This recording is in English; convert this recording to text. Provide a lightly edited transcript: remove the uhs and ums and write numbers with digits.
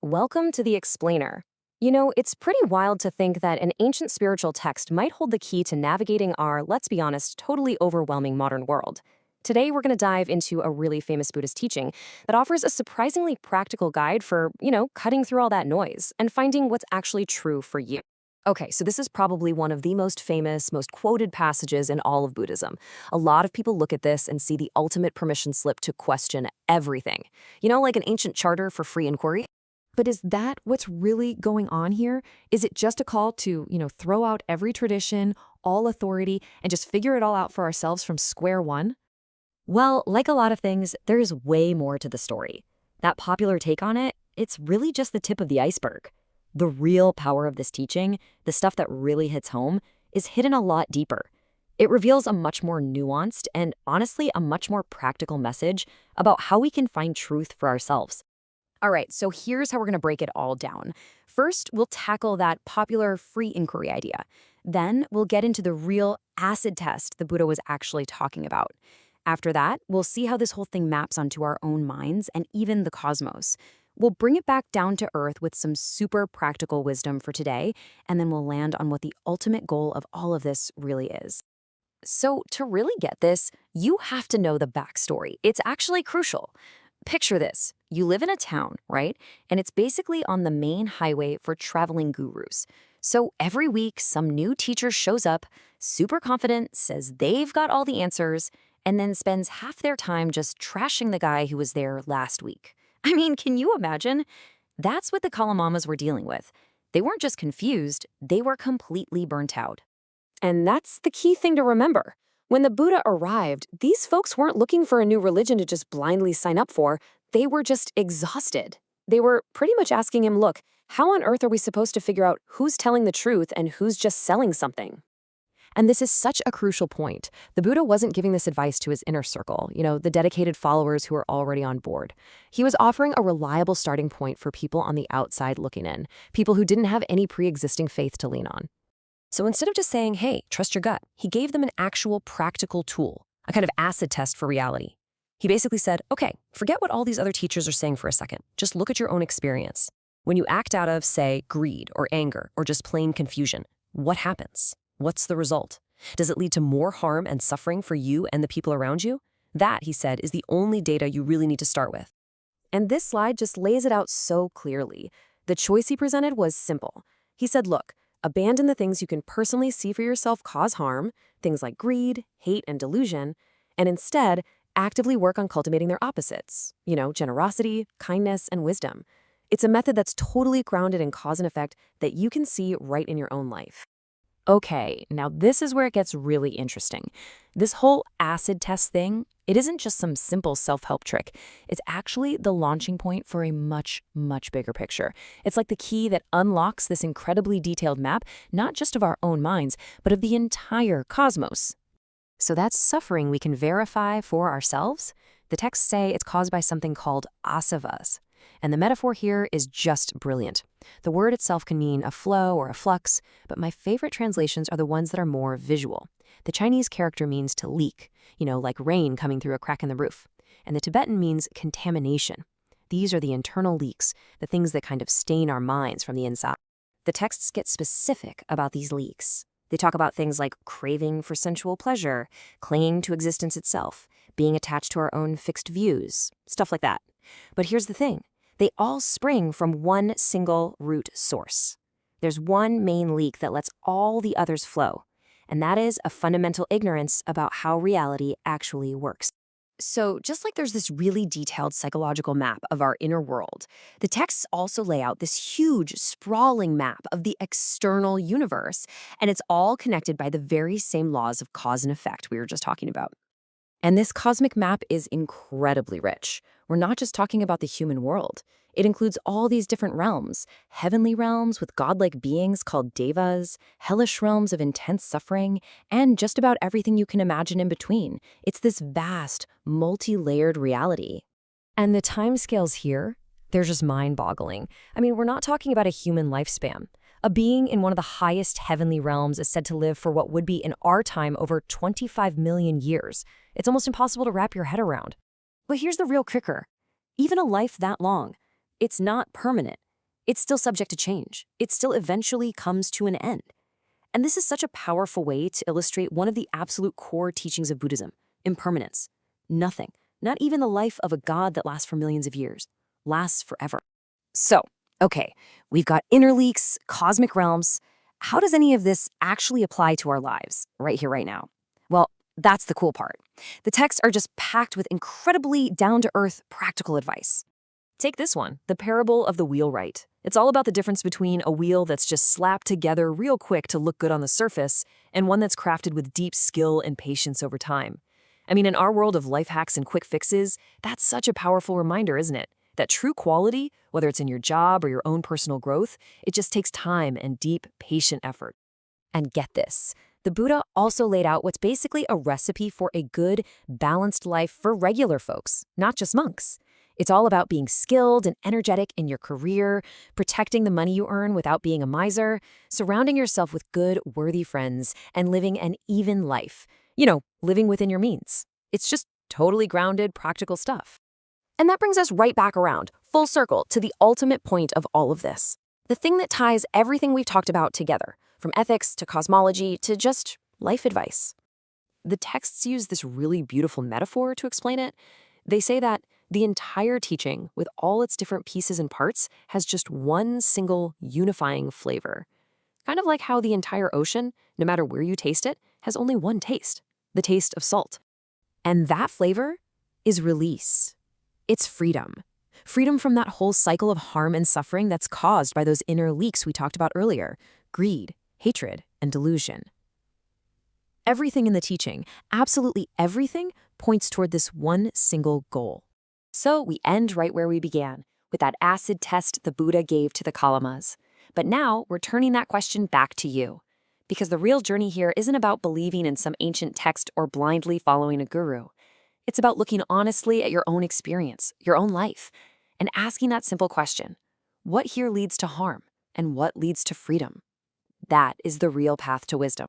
Welcome to the Explainer. You know, it's pretty wild to think that an ancient spiritual text might hold the key to navigating our, let's be honest, totally overwhelming modern world. Today, we're going to dive into a really famous Buddhist teaching that offers a surprisingly practical guide for, cutting through all that noise and finding what's actually true for you. Okay, so this is probably one of the most famous, most quoted passages in all of Buddhism. A lot of people look at this and see the ultimate permission slip to question everything. You know, like an ancient charter for free inquiry? But is that what's really going on here? Is it just a call to, throw out every tradition, all authority, and just figure it all out for ourselves from square one? Well, like a lot of things, there's way more to the story. That popular take on it, it's really just the tip of the iceberg. The real power of this teaching, the stuff that really hits home, is hidden a lot deeper. It reveals a much more nuanced and, honestly, a much more practical message about how we can find truth for ourselves. All right, so here's how we're going to break it all down. First, we'll tackle that popular free inquiry idea. Then, we'll get into the real acid test the Buddha was actually talking about. After that, we'll see how this whole thing maps onto our own minds and even the cosmos. We'll bring it back down to earth with some super practical wisdom for today, and then we'll land on what the ultimate goal of all of this really is. So, to really get this, you have to know the backstory. It's actually crucial. Picture this. You live in a town, right? And it's basically on the main highway for traveling gurus. So every week, some new teacher shows up, super confident, says they've got all the answers, and then spends half their time just trashing the guy who was there last week. I mean, can you imagine? That's what the Kalamamas were dealing with. They weren't just confused, they were completely burnt out. And that's the key thing to remember. When the Buddha arrived, these folks weren't looking for a new religion to just blindly sign up for. They were just exhausted. They were pretty much asking him, look, how on earth are we supposed to figure out who's telling the truth and who's just selling something? And this is such a crucial point. The Buddha wasn't giving this advice to his inner circle, the dedicated followers who were already on board. He was offering a reliable starting point for people on the outside looking in, people who didn't have any pre-existing faith to lean on. So instead of just saying, hey, trust your gut, he gave them an actual practical tool, a kind of acid test for reality. He basically said, okay, forget what all these other teachers are saying for a second. Just look at your own experience. When you act out of, say, greed or anger or just plain confusion, what happens? What's the result? Does it lead to more harm and suffering for you and the people around you? That, he said, is the only data you really need to start with. And this slide just lays it out so clearly. The choice he presented was simple. He said, look, abandon the things you can personally see for yourself cause harm, things like greed, hate, and delusion, and instead actively work on cultivating their opposites, generosity, kindness, and wisdom. It's a method that's totally grounded in cause and effect that you can see right in your own life. Okay, now this is where it gets really interesting. This whole acid test thing, it isn't just some simple self-help trick. It's actually the launching point for a much, much bigger picture. It's like the key that unlocks this incredibly detailed map, not just of our own minds, but of the entire cosmos. So that's suffering we can verify for ourselves. The texts say it's caused by something called asavas. And the metaphor here is just brilliant. The word itself can mean a flow or a flux, but my favorite translations are the ones that are more visual. The Chinese character means to leak, like rain coming through a crack in the roof. And the Tibetan means contamination. These are the internal leaks, the things that kind of stain our minds from the inside. The texts get specific about these leaks. They talk about things like craving for sensual pleasure, clinging to existence itself, being attached to our own fixed views, stuff like that. But here's the thing. They all spring from one single root source. There's one main leak that lets all the others flow, and that is a fundamental ignorance about how reality actually works. So just like there's this really detailed psychological map of our inner world, the texts also lay out this huge, sprawling map of the external universe, and it's all connected by the very same laws of cause and effect we were just talking about. And this cosmic map is incredibly rich. We're not just talking about the human world. It includes all these different realms, heavenly realms with godlike beings called devas, hellish realms of intense suffering, and just about everything you can imagine in between. It's this vast, multi-layered reality. And the timescales here, they're just mind-boggling. I mean, we're not talking about a human lifespan. A being in one of the highest heavenly realms is said to live for what would be in our time over 25 million years. It's almost impossible to wrap your head around. But here's the real kicker. Even a life that long, it's not permanent. It's still subject to change. It still eventually comes to an end. And this is such a powerful way to illustrate one of the absolute core teachings of Buddhism: impermanence. Nothing, not even the life of a god that lasts for millions of years, lasts forever. So, okay, we've got inner leaks, cosmic realms. How does any of this actually apply to our lives, right here, right now? Well, that's the cool part. The texts are just packed with incredibly down-to-earth practical advice. Take this one, the parable of the wheelwright. It's all about the difference between a wheel that's just slapped together real quick to look good on the surface and one that's crafted with deep skill and patience over time. I mean, in our world of life hacks and quick fixes, that's such a powerful reminder, isn't it? That true quality, whether it's in your job or your own personal growth, it just takes time and deep, patient effort. And get this, the Buddha also laid out what's basically a recipe for a good, balanced life for regular folks, not just monks. It's all about being skilled and energetic in your career, protecting the money you earn without being a miser, surrounding yourself with good, worthy friends, and living an even life. Living within your means. It's just totally grounded, practical stuff. And that brings us right back around, full circle, to the ultimate point of all of this. The thing that ties everything we've talked about together, from ethics to cosmology to just life advice. The texts use this really beautiful metaphor to explain it. They say that the entire teaching, with all its different pieces and parts, has just one single unifying flavor. Kind of like how the entire ocean, no matter where you taste it, has only one taste, the taste of salt. And that flavor is release. It's freedom. Freedom from that whole cycle of harm and suffering that's caused by those inner leaks we talked about earlier: greed, hatred, and delusion. Everything in the teaching, absolutely everything, points toward this one single goal. So we end right where we began, with that acid test the Buddha gave to the Kalamas. But now we're turning that question back to you. Because the real journey here isn't about believing in some ancient text or blindly following a guru. It's about looking honestly at your own experience, your own life, and asking that simple question: what here leads to harm, and what leads to freedom? That is the real path to wisdom.